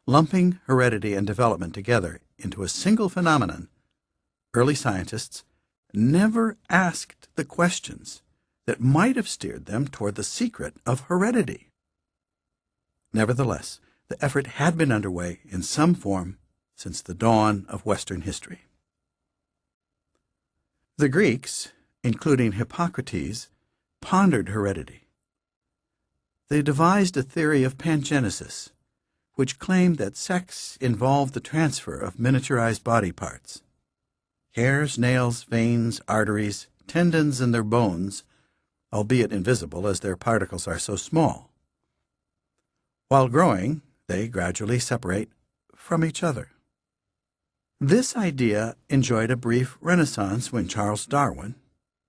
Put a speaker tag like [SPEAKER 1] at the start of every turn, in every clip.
[SPEAKER 1] Lumping heredity and development together into a single phenomenon, early scientists never asked the questions that might have steered them toward the secret of heredity. Nevertheless, the effort had been underway in some form since the dawn of Western history. The Greeks, including Hippocrates, pondered heredity. They devised a theory of pangenesis, which claimed that sex involved the transfer of miniaturized body parts. Hairs, nails, veins, arteries, tendons, and their bones, albeit invisible as their particles are so small. While growing, they gradually separate from each other. This idea enjoyed a brief renaissance when Charles Darwin,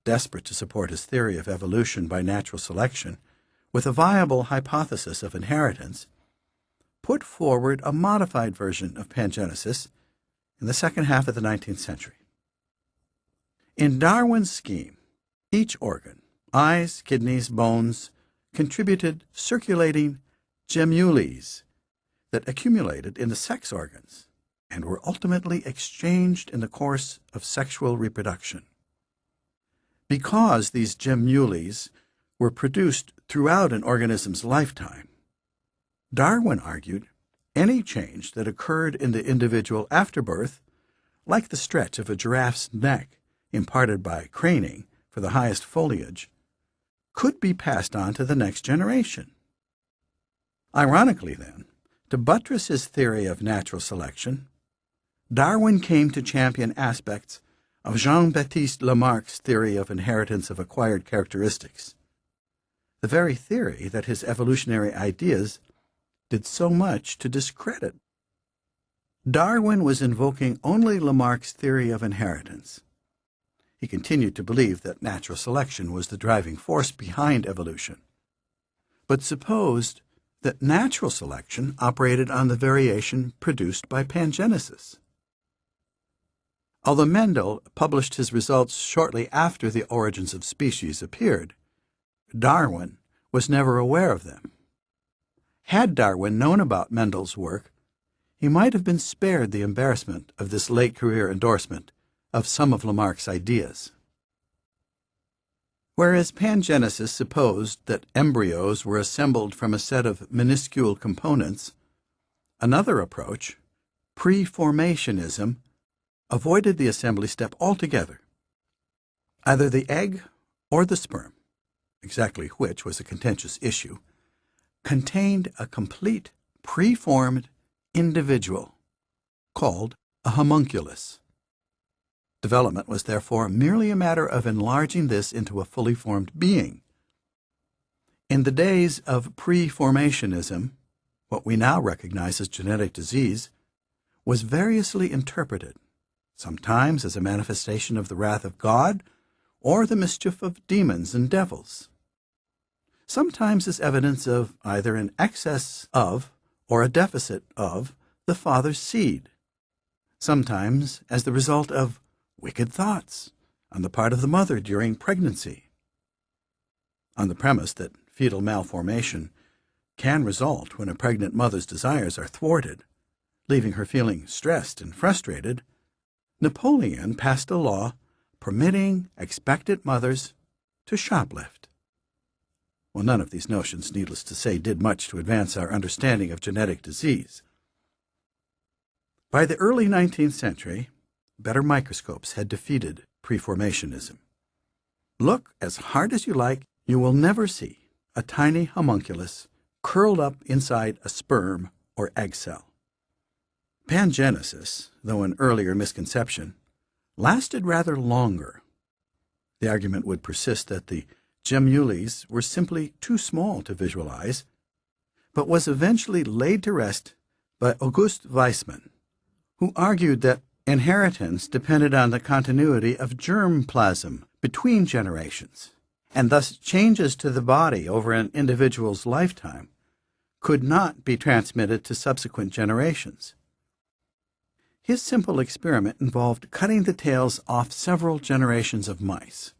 [SPEAKER 1] desperate to support his theory of evolution by natural selection with a viable hypothesis of inheritance, put forward a modified version of pangenesis in the second half of the 19th century. In Darwin's scheme, each organ, eyes, kidneys, bones, contributed circulating gemmules that accumulated in the sex organs and were ultimately exchanged in the course of sexual reproduction. Because these gemmules were produced throughout an organism's lifetime, Darwin argued any change that occurred in the individual after birth, like the stretch of a giraffe's neck imparted by craning for the highest foliage, could be passed on to the next generation. Ironically, then, to buttress his theory of natural selection, Darwin came to champion aspects of Jean-Baptiste Lamarck's theory of inheritance of acquired characteristics, the very theory that his evolutionary ideas did so much to discredit. Darwin was invoking only Lamarck's theory of inheritance. He continued to believe that natural selection was the driving force behind evolution, but supposed that natural selection operated on the variation produced by pangenesis. Although Mendel published his results shortly after The Origins of Species appeared, Darwin was never aware of them. Had Darwin known about Mendel's work, he might have been spared the embarrassment of this late-career endorsement of some of Lamarck's ideas. Whereas pangenesis supposed that embryos were assembled from a set of minuscule components, another approach, preformationism, avoided the assembly step altogether. Either the egg or the sperm, exactly which was a contentious issue, contained a complete, preformed individual called a homunculus. Development was therefore merely a matter of enlarging this into a fully formed being. In the days of preformationism, what we now recognize as genetic disease was variously interpreted, sometimes as a manifestation of the wrath of God or the mischief of demons and devils, sometimes as evidence of either an excess of or a deficit of the father's seed, sometimes as the result of wicked thoughts on the part of the mother during pregnancy. On the premise that fetal malformation can result when a pregnant mother's desires are thwarted, leaving her feeling stressed and frustrated, Napoleon passed a law permitting expectant mothers to shoplift. Well, none of these notions, needless to say, did much to advance our understanding of genetic disease. By the early 19th century, better microscopes had defeated preformationism. Look as hard as you like, you will never see a tiny homunculus curled up inside a sperm or egg cell. Pangenesis, though an earlier misconception, lasted rather longer. The argument would persist that the gemmules were simply too small to visualize, but was eventually laid to rest by August Weismann, who argued that inheritance depended on the continuity of germ plasm between generations, and thus changes to the body over an individual's lifetime could not be transmitted to subsequent generations. His simple experiment involved cutting the tails off several generations of mice.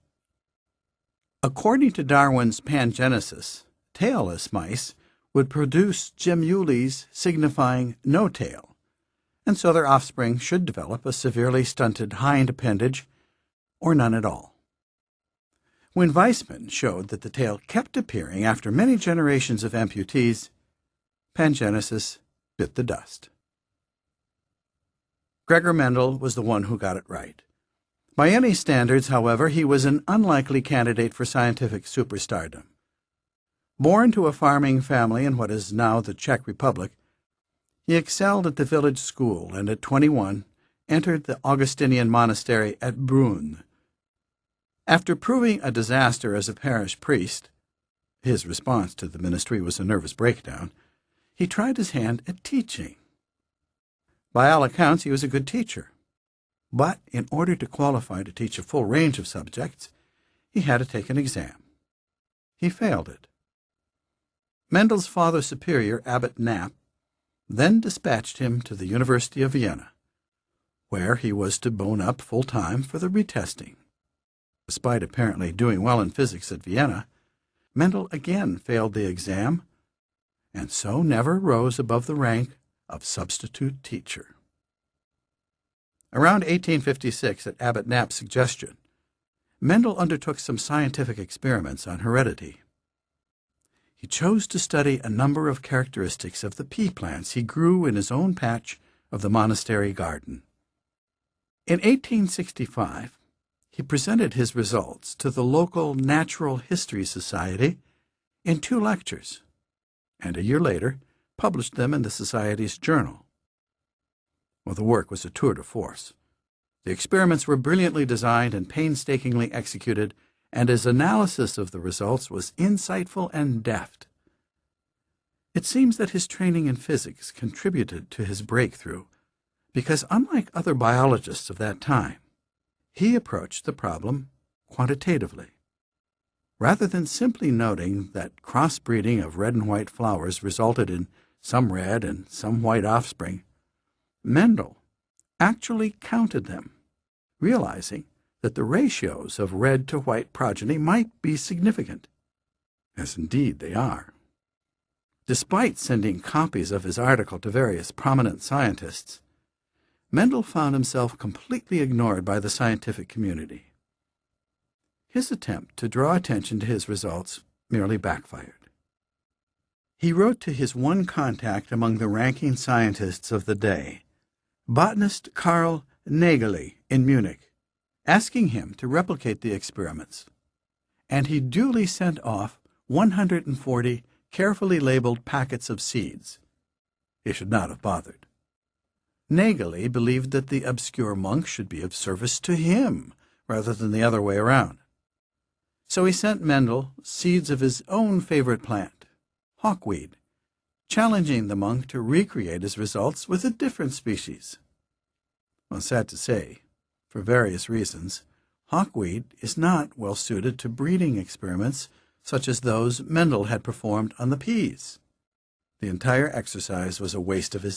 [SPEAKER 1] According to Darwin's pangenesis, tailless mice would produce gemmules signifying no tail, and so their offspring should develop a severely stunted hind appendage or none at all. When Weismann showed that the tail kept appearing after many generations of amputees, pangenesis bit the dust. Gregor Mendel was the one who got it right. By any standards, however, he was an unlikely candidate for scientific superstardom. Born to a farming family in what is now the Czech Republic, he excelled at the village school and at 21 entered the Augustinian monastery at Brunn. After proving a disaster as a parish priest, his response to the ministry was a nervous breakdown, he tried his hand at teaching. By all accounts, he was a good teacher. But in order to qualify to teach a full range of subjects, he had to take an exam. He failed it. Mendel's Father Superior, Abbot Knapp, then dispatched him to the University of Vienna, where he was to bone up full-time for the retesting. Despite apparently doing well in physics at Vienna, Mendel again failed the exam, and so never rose above the rank of substitute teacher. Around 1856, at Abbot Knapp's suggestion, Mendel undertook some scientific experiments on heredity. He chose to study a number of characteristics of the pea plants he grew in his own patch of the monastery garden. In 1865, he presented his results to the local Natural History Society in 2 lectures, and a year later published them in the Society's journal. Well, the work was a tour de force. The experiments were brilliantly designed and painstakingly executed, and his analysis of the results was insightful and deft. It seems that his training in physics contributed to his breakthrough, because unlike other biologists of that time, he approached the problem quantitatively. Rather than simply noting that crossbreeding of red and white flowers resulted in some red and some white offspring, Mendel actually counted them, realizing that the ratios of red to white progeny might be significant, as indeed they are. Despite sending copies of his article to various prominent scientists, Mendel found himself completely ignored by the scientific community. His attempt to draw attention to his results merely backfired. He wrote to his one contact among the ranking scientists of the day, botanist Karl Nägeli in Munich, asking him to replicate the experiments, and he duly sent off 140 carefully labeled packets of seeds. He should not have bothered. Nägeli believed that the obscure monk should be of service to him rather than the other way around. So he sent Mendel seeds of his own favorite plant, hawkweed, challenging the monk to recreate his results with a different species. Well, sad to say, for various reasons, hawkweed is not well suited to breeding experiments such as those Mendel had performed on the peas. The entire exercise was a waste of his